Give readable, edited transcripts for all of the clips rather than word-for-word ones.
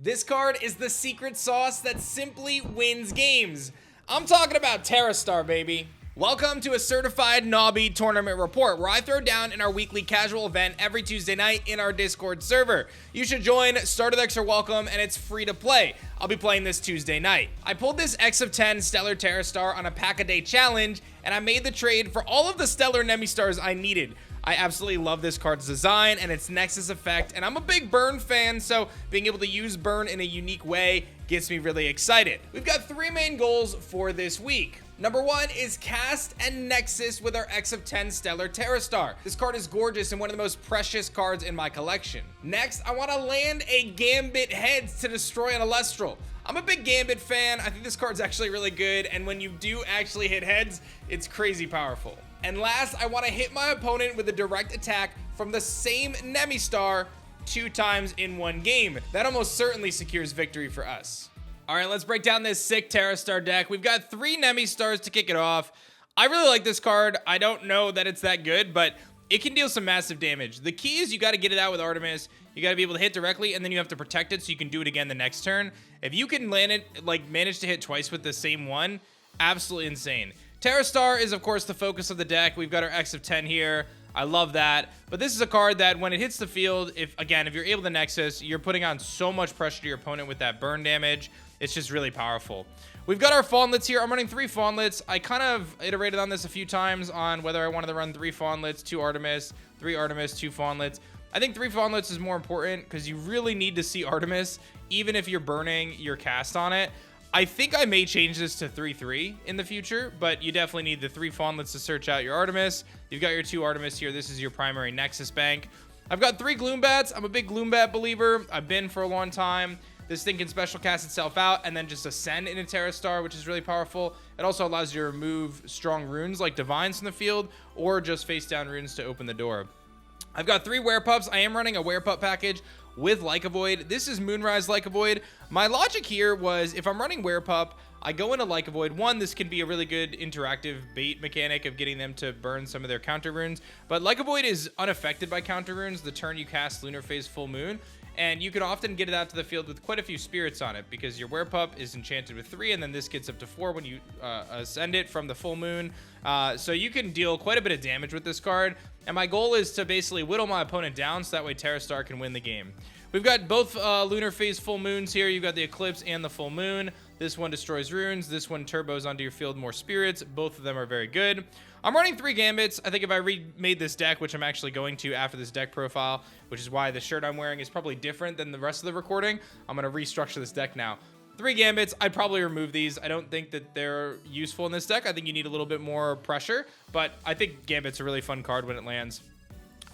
This card is the secret sauce that simply wins games. I'm talking about Pterrostar, baby. Welcome to a certified Nobby tournament report where I throw down in our weekly casual event every Tuesday night in our Discord server. You should join, starter decks are welcome, and it's free to play. I'll be playing this Tuesday night. I pulled this X of 10 Stellar Pterrostar on a pack-a-day challenge, and I made the trade for all of the Stellar Nemistars I needed. I absolutely love this card's design and its Nexus effect, and I'm a big burn fan, so being able to use burn in a unique way gets me really excited. We've got three main goals for this week. Number one is cast and Nexus with our X of 10 Stellar Pterrostar. This card is gorgeous and one of the most precious cards in my collection. Next, I want to land a Gambit Heads to destroy an Elestral. I'm a big Gambit fan. I think this card's actually really good, and when you do actually hit heads, it's crazy powerful. And last, I want to hit my opponent with a direct attack from the same Nemistar 2 times in one game. That almost certainly secures victory for us. All right, let's break down this sick Pterrostar deck. We've got 3 Nemistars to kick it off. I really like this card. I don't know that it's that good, but it can deal some massive damage. The key is you got to get it out with Artemis. You got to be able to hit directly, and then you have to protect it so you can do it again the next turn. If you can land it, like manage to hit twice with the same one, absolutely insane. Pterrostar is, of course, the focus of the deck. We've got our X of 10 here. I love that. But this is a card that when it hits the field, if you're able to Nexus, you're putting on so much pressure to your opponent with that burn damage. It's just really powerful. We've got our Fawnlets here. I'm running 3 Fawnlets. I kind of iterated on this a few times on whether I wanted to run 3 Fawnlets, 2 Artemis, 3 Artemis, 2 Fawnlets. I think 3 Fawnlets is more important because you really need to see Artemis, even if you're burning your cast on it. I think I may change this to 3-3 in the future, but you definitely need the 3 Fawnlets to search out your Artemis. You've got your 2 Artemis here. This is your primary Nexus bank. I've got 3 Gloombats. I'm a big Gloombat believer. I've been for a long time. This thing can special cast itself out and then just ascend into Pterrostar, which is really powerful. It also allows you to remove strong runes like Divines from the field or just face down runes to open the door. I've got 3 Werepups. I am running a Werepup package with Lycavoid. This is Moonrise Lycavoid. My logic here was if I'm running Werepup, I go into Lycavoid. One, this can be a really good interactive bait mechanic of getting them to burn some of their counter runes, but Lycavoid is unaffected by counter runes the turn you cast Lunar Phase Full Moon, and you can often get it out to the field with quite a few spirits on it because your Werepup is enchanted with 3, and then this gets up to 4 when you ascend it from the full moon. So you can deal quite a bit of damage with this card, and my goal is to basically whittle my opponent down so that way Pterrostar can win the game. We've got both Lunar Phase Full Moons here. You've got the Eclipse and the Full Moon. This one destroys runes. This one turbos onto your field more spirits. Both of them are very good. I'm running 3 Gambits. I think if I remade this deck, which I'm actually going to after this deck profile, which is why the shirt I'm wearing is probably different than the rest of the recording, I'm going to restructure this deck now. 3 Gambits, I'd probably remove these. I don't think that they're useful in this deck. I think you need a little bit more pressure, but I think Gambit's a really fun card when it lands.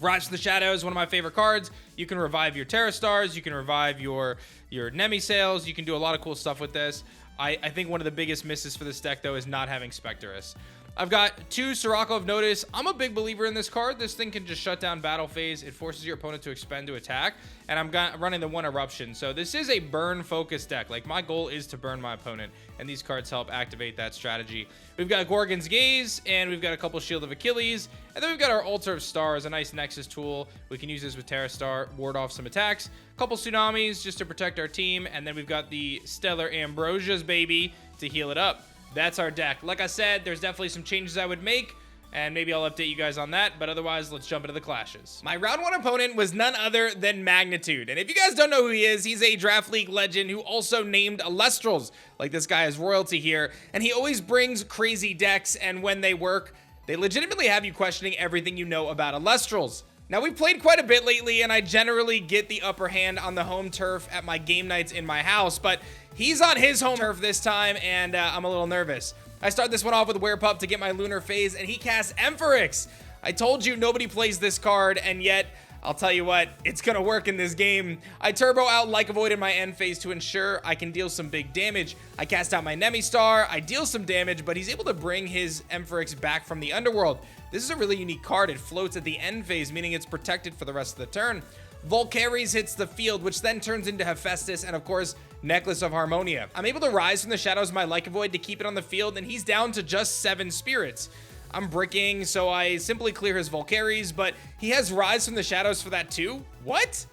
Rise to the Shadows, one of my favorite cards. You can revive your Pterrostars, you can revive your Nemisails, you can do a lot of cool stuff with this. I think one of the biggest misses for this deck, though, is not having Specterus. I've got 2 Sirocco of Notice. I'm a big believer in this card. This thing can just shut down battle phase. It forces your opponent to expend to attack, and I'm running the 1 Eruption. So this is a burn-focused deck. Like, my goal is to burn my opponent, and these cards help activate that strategy. We've got Gorgon's Gaze, and we've got a couple Shield of Achilles, and then we've got our Altar of Stars, a nice Nexus tool. We can use this with Pterrostar, ward off some attacks. A couple Tsunamis just to protect our team, and then we've got the Stellar Ambrosias, baby, to heal it up. That's our deck. Like I said, there's definitely some changes I would make, and maybe I'll update you guys on that, but otherwise, let's jump into the clashes. My round 1 opponent was none other than Magnitude, and if you guys don't know who he is, he's a Draft League legend who also named Elestrals. Like, this guy is royalty here, and he always brings crazy decks, and when they work, they legitimately have you questioning everything you know about Elestrals. Now, we've played quite a bit lately, and I generally get the upper hand on the home turf at my game nights in my house, but he's on his home turf this time, and I'm a little nervous. I start this one off with Werepup to get my Lunar Phase, and he casts Emphyrix. I told you nobody plays this card, and yet, I'll tell you what, it's gonna work in this game. I turbo out Lycavoid in my end phase to ensure I can deal some big damage. I cast out my Nemistar, I deal some damage, but he's able to bring his Emphyrix back from the underworld. This is a really unique card. It floats at the end phase, meaning it's protected for the rest of the turn. Volcaries hits the field, which then turns into Hephaestus and, of course, Necklace of Harmonia. I'm able to rise from the shadows of my Lycavoid to keep it on the field, and he's down to just 7 spirits. I'm bricking, so I simply clear his Volcaries, but he has Rise from the Shadows for that too? What?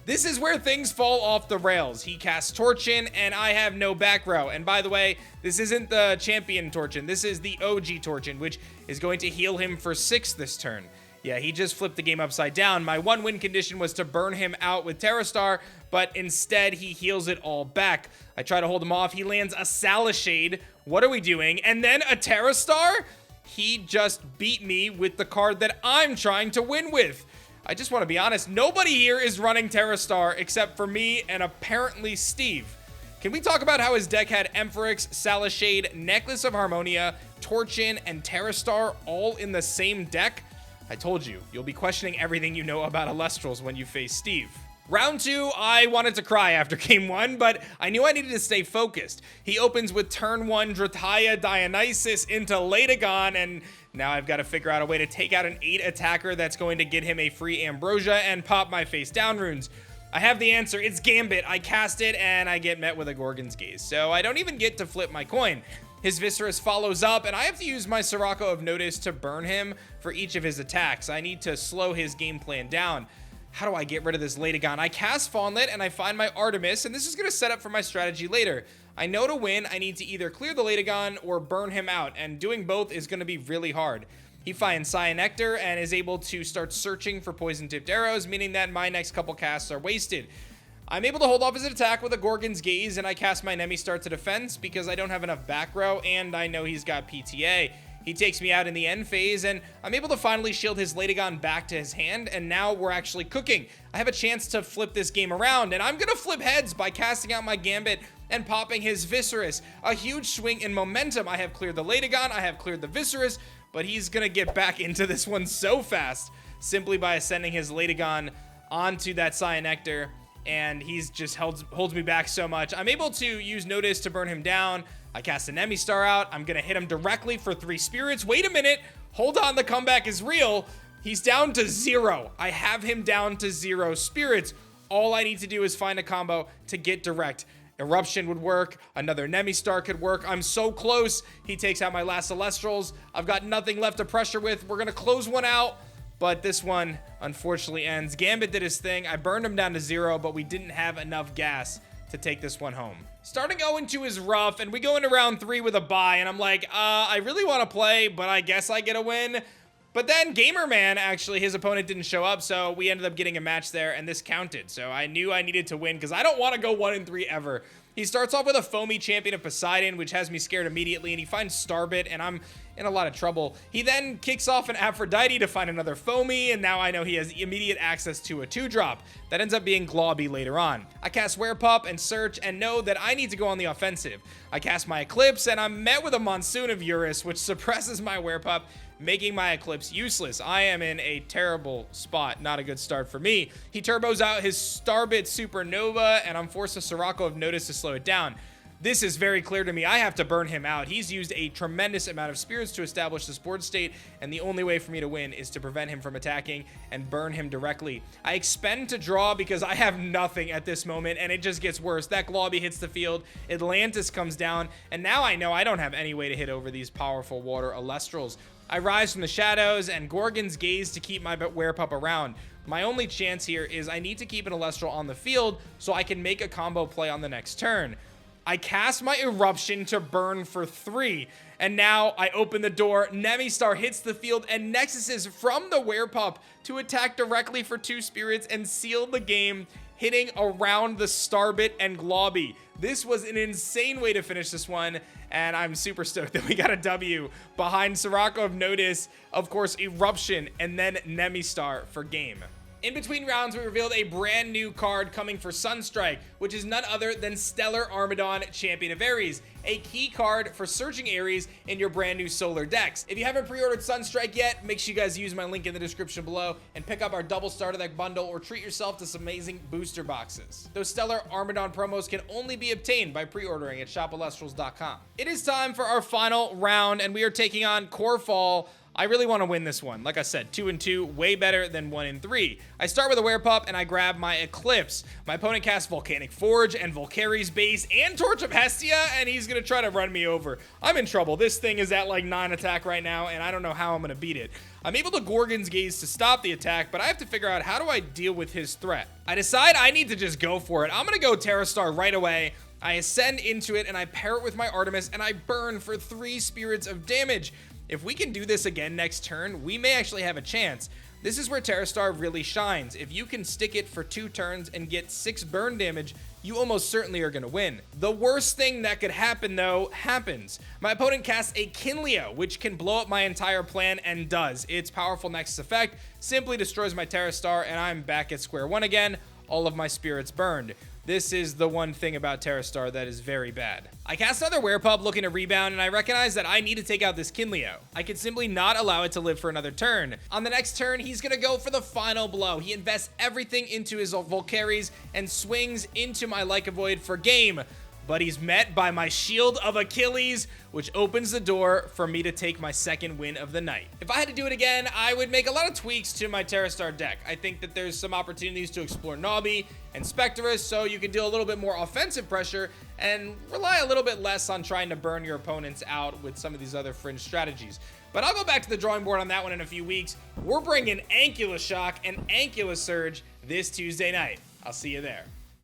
This is where things fall off the rails. He casts Torchin, and I have no back row. And by the way, this isn't the champion Torchin. This is the OG Torchin, which is going to heal him for 6 this turn. Yeah, he just flipped the game upside down. My 1 win condition was to burn him out with Pterrostar, but instead he heals it all back. I try to hold him off. He lands a Salishade. What are we doing? And then a Pterrostar? He just beat me with the card that I'm trying to win with. I just want to be honest, nobody here is running Pterrostar except for me and apparently Steve. Can we talk about how his deck had Emphyrix, Salishade, Necklace of Harmonia, Torchin, and Pterrostar all in the same deck? I told you, you'll be questioning everything you know about Elestrals when you face Steve. Round 2, I wanted to cry after game 1, but I knew I needed to stay focused. He opens with turn 1 Drataya Dionysus into Latagon, and now I've got to figure out a way to take out an 8 attacker that's going to get him a free Ambrosia and pop my face down runes. I have the answer, it's Gambit. I cast it and I get met with a Gorgon's Gaze, so I don't even get to flip my coin. His Viscerus follows up, and I have to use my Sirocco of Notice to burn him for each of his attacks. I need to slow his game plan down. How do I get rid of this Latagon? I cast Fawnlet, and I find my Artemis, and this is going to set up for my strategy later. I know to win, I need to either clear the Latagon or burn him out, and doing both is going to be really hard. He finds Cyanectar and is able to start searching for poison-tipped arrows, meaning that my next couple casts are wasted. I'm able to hold off his attack with a Gorgon's Gaze, and I cast my Nemistar to defense because I don't have enough back row, and I know he's got PTA. He takes me out in the end phase, and I'm able to finally shield his Latagon back to his hand, and now we're actually cooking. I have a chance to flip this game around, and I'm gonna flip heads by casting out my Gambit and popping his Viscerus. A huge swing in momentum. I have cleared the Latagon, I have cleared the Viscerus, but he's gonna get back into this one so fast simply by sending his Latagon onto that Cyanectar, and he's just holds me back so much. I'm able to use Notice to burn him down. I cast an Nemistar out. I'm gonna hit him directly for 3 spirits. Wait a minute, hold on, the comeback is real. He's down to 0. I have him down to 0 spirits. All I need to do is find a combo to get direct. Eruption would work, another Nemistar could work. I'm so close. He takes out my last Elestrals. I've got nothing left to pressure with. We're gonna close one out, but this one unfortunately ends. Gambit did his thing. I burned him down to 0, but we didn't have enough gas to take this one home. Starting 0-2 is rough, and we go into round 3 with a bye, and I'm like, I really want to play, but I guess I get a win. But then Gamerman, actually, his opponent didn't show up, so we ended up getting a match there, and this counted. So I knew I needed to win, because I don't want to go 1-3 ever. He starts off with a Foamy Champion of Poseidon, which has me scared immediately, and he finds Starbit, and I'm in a lot of trouble. He then kicks off an Aphrodite to find another Foamy, and now I know he has immediate access to a 2-drop. That ends up being Globby later on. I cast Werepup and Search, and know that I need to go on the offensive. I cast my Eclipse, and I'm met with a Monsoon of Eurus, which suppresses my Werepup, making my Eclipse useless. I am in a terrible spot. Not a good start for me. He turbos out his Starbit Supernova, and I'm forced to Sirocco of Notice to slow it down. This is very clear to me. I have to burn him out. He's used a tremendous amount of spirits to establish this board state, and the only way for me to win is to prevent him from attacking and burn him directly. I expend to draw because I have nothing at this moment, and it just gets worse. That Globby hits the field, Atlantis comes down, and now I know I don't have any way to hit over these powerful water Elestrals. I rise from the shadows and Gorgon's Gaze to keep my Werepup around. My only chance here is I need to keep an Elestral on the field so I can make a combo play on the next turn. I cast my Eruption to burn for 3, and now I open the door, Nemistar hits the field, and Nexuses from the Werepup to attack directly for 2 spirits and seal the game, hitting around the Starbit and Globby. This was an insane way to finish this one, and I'm super stoked that we got a W behind Sirocco of Notice, of course, Eruption, and then Nemistar for game. In between rounds, we revealed a brand new card coming for Sunstrike, which is none other than Stellar Armadon, Champion of Ares, a key card for searching Ares in your brand new solar decks. If you haven't pre-ordered Sunstrike yet, make sure you guys use my link in the description below and pick up our double starter deck bundle or treat yourself to some amazing booster boxes. Those Stellar Armadon promos can only be obtained by pre-ordering at shopelestrals.com. It is time for our final round, and we are taking on Corefall. I really want to win this one. Like I said, 2 and 2, way better than 1 and 3. I start with a Werepup and I grab my Eclipse. My opponent casts Volcanic Forge and Volcari's Base and Torch of Hestia, and he's going to try to run me over. I'm in trouble. This thing is at like 9 attack right now, and I don't know how I'm going to beat it. I'm able to Gorgon's Gaze to stop the attack, but I have to figure out how do I deal with his threat. I decide I need to just go for it. I'm going to go Pterrostar right away. I ascend into it and I pair it with my Artemis and I burn for 3 spirits of damage. If we can do this again next turn, we may actually have a chance. This is where Pterrostar really shines. If you can stick it for 2 turns and get 6 burn damage, you almost certainly are going to win. The worst thing that could happen, though, happens. My opponent casts a Kinleo, which can blow up my entire plan, and does. Its powerful Nexus effect simply destroys my Pterrostar, and I'm back at square one again. All of my spirits burned. This is the one thing about Pterrostar that is very bad. I cast another Werepup looking to rebound, and I recognize that I need to take out this Kinleo. I can simply not allow it to live for another turn. On the next turn, he's gonna go for the final blow. He invests everything into his Volcaries and swings into my Like a Void for game. But he's met by my Shield of Achilles, which opens the door for me to take my second win of the night. If I had to do it again, I would make a lot of tweaks to my Pterrostar deck. I think that there's some opportunities to explore Nobby and Spectrus, so you can deal a little bit more offensive pressure and rely a little bit less on trying to burn your opponents out with some of these other fringe strategies. But I'll go back to the drawing board on that one in a few weeks. We're bringing Ankyloshock and Ankylossurge this Tuesday night. I'll see you there.